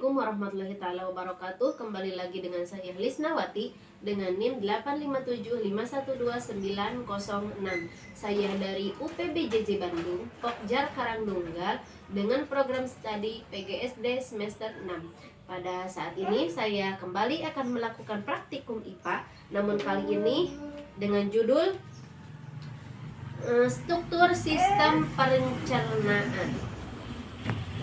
Assalamualaikum warahmatullahi taala wabarakatuh. Kembali lagi dengan saya Lisnawati dengan NIM 857512906. Saya dari UPBJJ Bandung, Pokjar Karangtunggal dengan program studi PGSD semester 6. Pada saat ini saya kembali akan melakukan praktikum IPA, namun kali ini dengan judul struktur sistem perencanaan.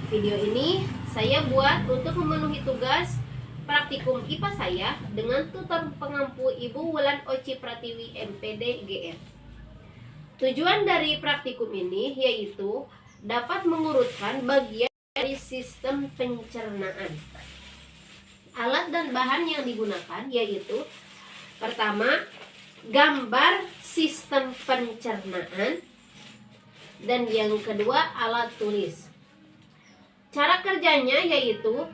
Video ini saya buat untuk memenuhi tugas praktikum IPA saya dengan tutor pengampu Ibu Wulan Oci Pratiwi MPD GR. Tujuan dari praktikum ini yaitu dapat mengurutkan bagian dari sistem pencernaan. Alat dan bahan yang digunakan yaitu pertama, gambar sistem pencernaan, dan yang kedua alat tulis. Cara kerjanya yaitu: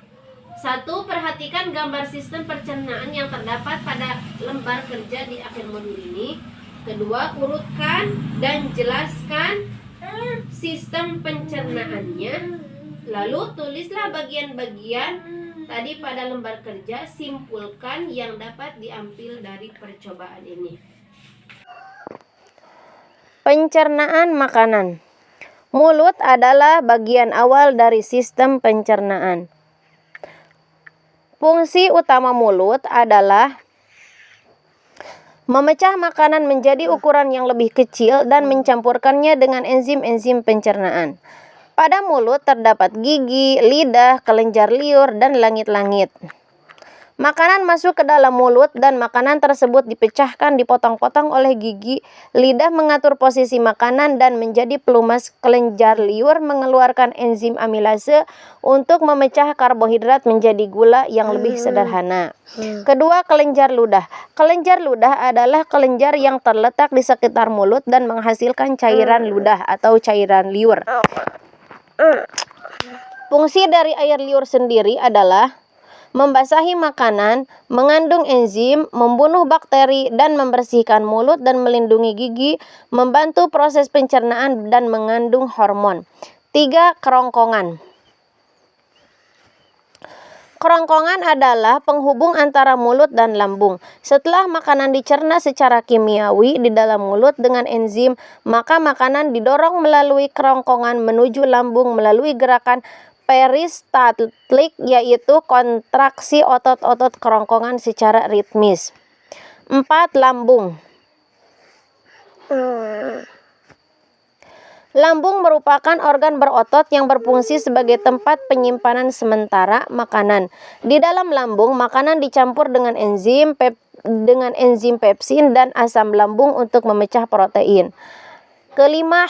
1. Perhatikan gambar sistem pencernaan yang terdapat pada lembar kerja di akhir modul ini. 2. Urutkan dan jelaskan sistem pencernaannya. Lalu tulislah bagian-bagian tadi pada lembar kerja. Simpulkan yang dapat diambil dari percobaan ini. Pencernaan makanan. Mulut adalah bagian awal dari sistem pencernaan. Fungsi utama mulut adalah memecah makanan menjadi ukuran yang lebih kecil dan mencampurkannya dengan enzim-enzim pencernaan. Pada mulut terdapat gigi, lidah, kelenjar liur, dan langit-langit. Makanan masuk ke dalam mulut dan makanan tersebut dipecahkan, dipotong-potong oleh gigi. Lidah mengatur posisi makanan dan menjadi pelumas. Kelenjar liur mengeluarkan enzim amilase untuk memecah karbohidrat menjadi gula yang lebih sederhana. Kedua, kelenjar ludah. Kelenjar ludah adalah kelenjar yang terletak di sekitar mulut dan menghasilkan cairan ludah atau cairan liur. Fungsi dari air liur sendiri adalah membasahi makanan, mengandung enzim, membunuh bakteri, dan membersihkan mulut dan melindungi gigi, membantu proses pencernaan, dan mengandung hormon. 3. Kerongkongan. Kerongkongan adalah penghubung antara mulut dan lambung. Setelah makanan dicerna secara kimiawi di dalam mulut dengan enzim, maka makanan didorong melalui kerongkongan menuju lambung melalui gerakan peristaltik, yaitu kontraksi otot-otot kerongkongan secara ritmis. 4. Lambung. Lambung merupakan organ berotot yang berfungsi sebagai tempat penyimpanan sementara makanan. Di dalam lambung, makanan dicampur dengan enzim pepsin dan asam lambung untuk memecah protein. 5.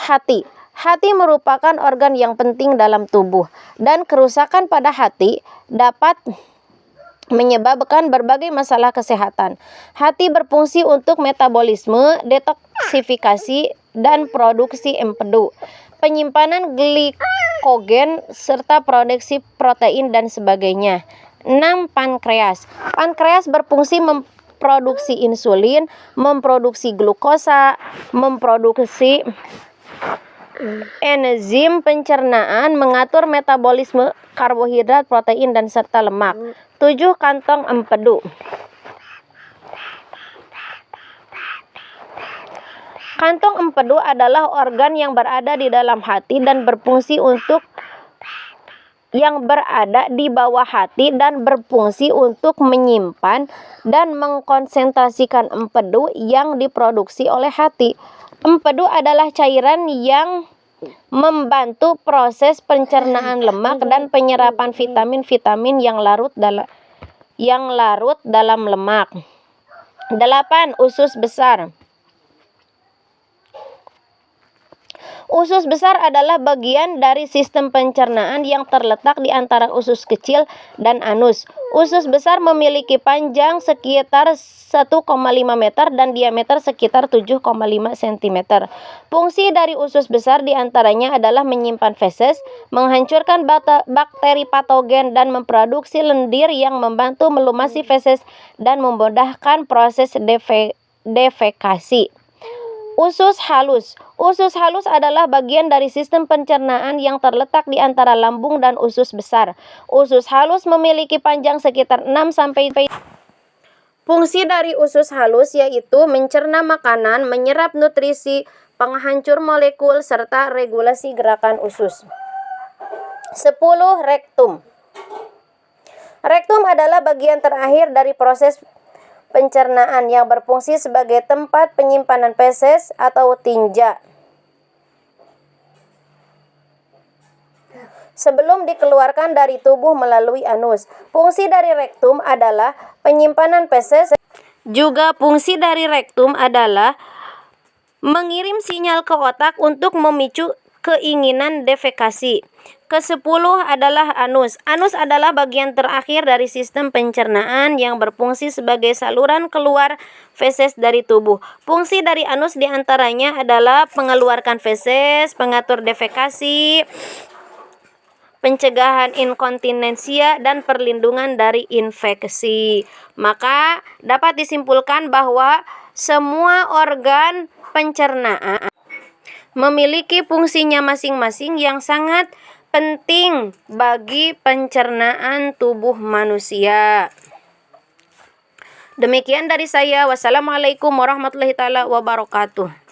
Hati. Hati merupakan organ yang penting dalam tubuh, dan kerusakan pada hati dapat menyebabkan berbagai masalah kesehatan. Hati berfungsi untuk metabolisme, detoksifikasi, dan produksi empedu, penyimpanan glikogen, serta produksi protein dan sebagainya. 6. Pankreas. Pankreas berfungsi memproduksi insulin, memproduksi glukosa, memproduksi enzim pencernaan, mengatur metabolisme karbohidrat, protein, dan serta lemak. 7. Kantong empedu. Kantong empedu adalah organ yang berada di dalam hati dan berfungsi untuk menyimpan dan mengkonsentrasikan empedu yang diproduksi oleh hati. Empedu adalah cairan yang membantu proses pencernaan lemak dan penyerapan vitamin-vitamin yang larut dalam lemak. 8. Usus besar. Usus besar adalah bagian dari sistem pencernaan yang terletak di antara usus kecil dan anus. Usus besar memiliki panjang sekitar 1,5 meter dan diameter sekitar 7,5 cm. Fungsi dari usus besar diantaranya adalah menyimpan feses, menghancurkan bakteri patogen, dan memproduksi lendir yang membantu melumasi feses dan memudahkan proses defekasi. Usus halus. Usus halus adalah bagian dari sistem pencernaan yang terletak di antara lambung dan usus besar. Usus halus memiliki panjang sekitar 6 sampai. Fungsi dari usus halus yaitu mencerna makanan, menyerap nutrisi, penghancur molekul, serta regulasi gerakan usus. 10. Rektum. Rektum adalah bagian terakhir dari proses pencernaan yang berfungsi sebagai tempat penyimpanan feses atau tinja sebelum dikeluarkan dari tubuh melalui anus. Fungsi dari rektum adalah penyimpanan feses. Juga fungsi dari rektum adalah mengirim sinyal ke otak untuk memicu keinginan defekasi. Ke-10 adalah anus. Anus adalah bagian terakhir dari sistem pencernaan yang berfungsi sebagai saluran keluar feses dari tubuh. Fungsi dari anus diantaranya adalah mengeluarkan feses, pengatur defekasi, pencegahan inkontinensia, dan perlindungan dari infeksi. Maka dapat disimpulkan bahwa semua organ pencernaan memiliki fungsinya masing-masing yang sangat penting bagi pencernaan tubuh manusia. Demikian dari saya. Wassalamualaikum warahmatullahi wabarakatuh.